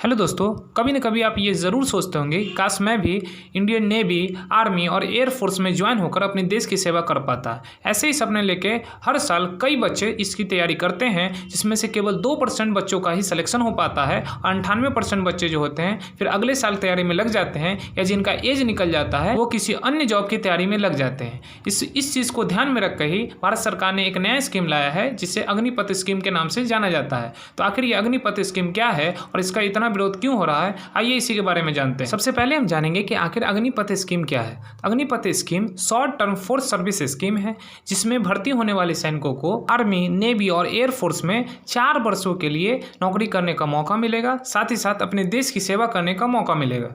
Hello दोस्तों, कभी न कभी आप ये ज़रूर सोचते होंगे कि काश मैं भी इंडियन नेवी, आर्मी और एयरफोर्स में ज्वाइन होकर अपने देश की सेवा कर पाता। ऐसे ही सपने लेके हर साल कई बच्चे इसकी तैयारी करते हैं, जिसमें से केवल 2% बच्चों का ही सिलेक्शन हो पाता है और 98% बच्चे जो होते हैं फिर अगले साल तैयारी में लग जाते हैं, या जिनका एज निकल जाता है वो किसी अन्य जॉब की तैयारी में लग जाते हैं। इस चीज़ को ध्यान में रखकर ही भारत सरकार ने एक नया स्कीम लाया है, जिसे अग्निपथ स्कीम के नाम से जाना जाता है। तो आखिर ये अग्निपथ स्कीम क्या है और इसका इतना विरोध क्यों हो रहा है, आइए इसी के बारे में जानते हैं। सबसे पहले हम जानेंगे कि आखिर अग्निपथ स्कीम क्या है। Agnipath scheme short term force service scheme है, जिसमें भर्ती होने वाले सैनिकों को आर्मी, नेवी और एयरफोर्स में 4 वर्षों के लिए नौकरी करने का मौका मिलेगा, साथ ही साथ अपने देश की सेवा करने का मौका मिलेगा।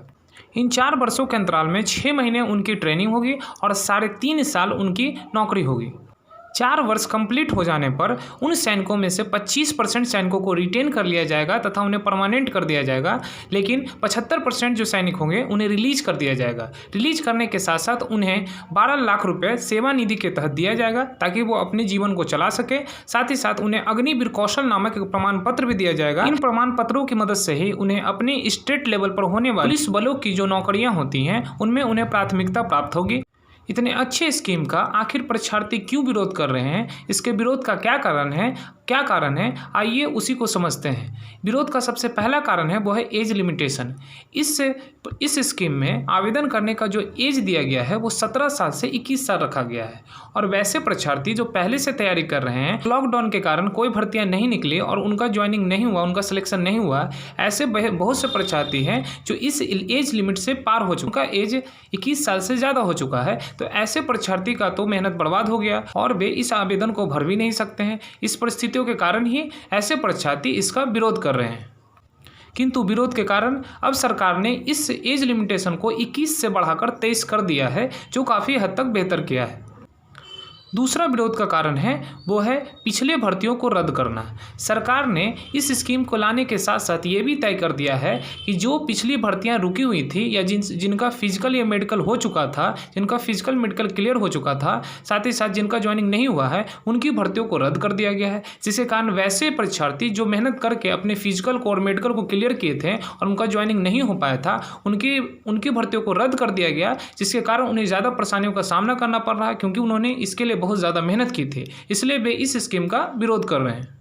इन 4 वर्षों के अंतराल में 6 महीने उनकी ट्रेनिंग होगी और 3.5 साल उनकी नौकरी होगी। 4 वर्ष कंप्लीट हो जाने पर उन सैनिकों में से 25% सैनिकों को रिटेन कर लिया जाएगा तथा उन्हें परमानेंट कर दिया जाएगा, लेकिन 75% जो सैनिक होंगे उन्हें रिलीज कर दिया जाएगा। रिलीज करने के साथ साथ उन्हें 12 लाख रुपये सेवा निधि के तहत दिया जाएगा, ताकि वो अपने जीवन को चला सके। साथ ही साथ उन्हें अग्निवीर कौशल नामक एक प्रमाण पत्र भी दिया जाएगा। इन प्रमाण पत्रों की मदद से ही उन्हें अपने स्टेट लेवल पर होने वाली पुलिस बलों की जो नौकरियां होती हैं उनमें उन्हें प्राथमिकता प्राप्त होगी। इतने अच्छे स्कीम का आखिर परीक्षार्थी क्यों विरोध कर रहे हैं, इसके विरोध का क्या कारण है, आइए उसी को समझते हैं। विरोध का सबसे पहला कारण है वो है एज लिमिटेशन। इस स्कीम में आवेदन करने का जो एज दिया गया है वो 17 साल से 21 साल रखा गया है। और वैसे परीक्षार्थी जो पहले से तैयारी कर रहे हैं, लॉकडाउन के कारण कोई भर्तियां नहीं निकली और उनका ज्वाइनिंग नहीं हुआ, उनका सिलेक्शन नहीं हुआ, ऐसे बहुत से परीक्षार्थी हैं जो इस एज लिमिट से पार हो चुका, उनका एज 21 साल से ज़्यादा हो चुका है। तो ऐसे परीक्षार्थी का तो मेहनत बर्बाद हो गया और वे इस आवेदन को भर भी नहीं सकते हैं। इस परिस्थितियों के कारण ही ऐसे परीक्षार्थी इसका विरोध कर रहे हैं। किंतु विरोध के कारण अब सरकार ने इस एज लिमिटेशन को 21 से बढ़ाकर 23 कर दिया है, जो काफ़ी हद तक बेहतर किया है। दूसरा विरोध का कारण है वो है पिछले भर्तियों को रद्द करना। सरकार ने इस स्कीम को लाने के साथ साथ ये भी तय कर दिया है कि जो पिछली भर्तियां रुकी हुई थी या जिनका फिजिकल या मेडिकल हो चुका था, जिनका फिजिकल मेडिकल क्लियर हो चुका था, साथ ही साथ जिनका ज्वाइनिंग नहीं हुआ है, उनकी भर्तियों को रद्द कर दिया गया है। जिसके कारण वैसे परीक्षार्थी जो मेहनत करके अपने फिजिकल को और मेडिकल को क्लियर किए थे और उनका ज्वाइनिंग नहीं हो पाया था, उनकी भर्तियों को रद्द कर दिया गया, जिसके कारण उन्हें ज़्यादा परेशानियों का सामना करना पड़ रहा है, क्योंकि उन्होंने इसके लिए बहुत ज़्यादा मेहनत की थी। इसलिए वे इस स्कीम का विरोध कर रहे हैं।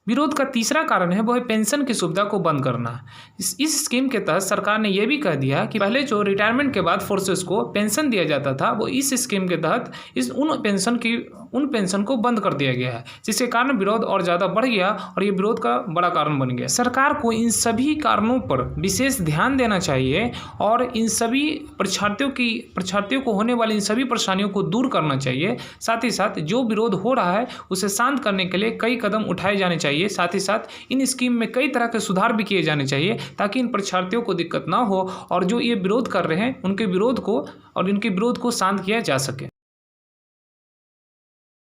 विरोध का तीसरा कारण है वो है पेंशन की सुविधा को बंद करना। इस स्कीम के तहत सरकार ने यह भी कह दिया कि पहले जो रिटायरमेंट के बाद फोर्सेस को पेंशन दिया जाता था, वो इस स्कीम के तहत उन पेंशन को बंद कर दिया गया है, जिसके कारण विरोध और ज़्यादा बढ़ गया और ये विरोध का बड़ा कारण बन गया। सरकार को इन सभी कारणों पर विशेष ध्यान देना चाहिए और इन सभी परीक्षार्थियों को होने वाली इन सभी परेशानियों को दूर करना चाहिए। साथ ही साथ जो विरोध हो रहा है उसे शांत करने के लिए कई कदम उठाए जाने चाहिए। साथ ही साथ इन स्कीम में कई तरह के सुधार भी किए जाने चाहिए, ताकि इन परीक्षार्थियों को दिक्कत ना हो और जो ये विरोध कर रहे हैं उनके विरोध को शांत किया जा सके।